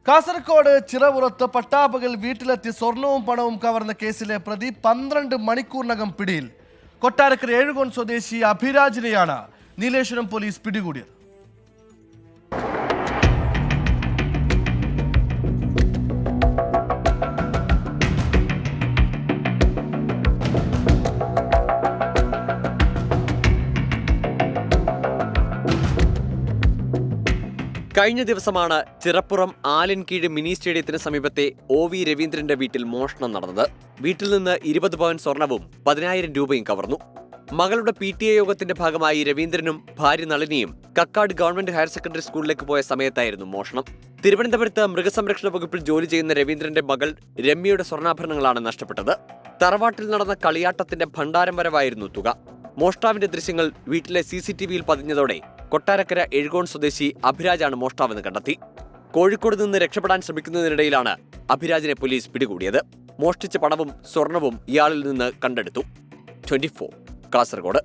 കാസർഗോഡ് ചിറപുറത്ത് പട്ടാപ്പകൽ വീട്ടിലെത്തി സ്വർണവും പണവും കവർന്ന കേസിലെ പ്രതി 12 മണിക്കൂറിനകം പിടിയിൽ. കൊട്ടാരക്കര ഏഴുകോൺ സ്വദേശി അഭിരാജിനെയാണ് നീലേശ്വരം പോലീസ് പിടികൂടിയത്. കഴിഞ്ഞ ദിവസമാണ് ചിറപ്പുറം ആലൻകീഴ് മിനി സ്റ്റേഡിയത്തിന് സമീപത്തെ OV രവീന്ദ്രന്റെ വീട്ടിൽ മോഷണം നടന്നത്. വീട്ടിൽ നിന്ന് 20 പവൻ സ്വർണവും 10,000 രൂപയും കവർന്നു. മകളുടെ PTA യോഗത്തിന്റെ ഭാഗമായി രവീന്ദ്രനും ഭാര്യ നളിനിയും കക്കാട് ഗവൺമെന്റ് ഹയർ സെക്കൻഡറി സ്കൂളിലേക്ക് പോയ സമയത്തായിരുന്നു മോഷണം. തിരുവനന്തപുരത്ത് മൃഗസംരക്ഷണ വകുപ്പിൽ ജോലി ചെയ്യുന്ന രവീന്ദ്രന്റെ മകൾ രമ്യയുടെ സ്വർണ്ണാഭരണങ്ങളാണ് നഷ്ടപ്പെട്ടത്. തറവാട്ടിൽ നടന്ന കളിയാട്ടത്തിന്റെ ഭണ്ഡാരം വരവായിരുന്നു തുക. മോഷ്ടാവിന്റെ ദൃശ്യങ്ങൾ വീട്ടിലെ CCTVയിൽ പതിഞ്ഞതോടെ കൊട്ടാരക്കര എഴുകോൺ സ്വദേശി അഭിരാജാണ് മോഷ്ടാവെന്ന് കണ്ടെത്തി. കോഴിക്കോട് നിന്ന് രക്ഷപ്പെടാൻ ശ്രമിക്കുന്നതിനിടയിലാണ് അഭിരാജിനെ പോലീസ് പിടികൂടിയത്. മോഷ്ടിച്ച പണവും സ്വർണവും ഇയാളിൽ നിന്ന് കണ്ടെടുത്തു. 24 കാസർഗോഡ്.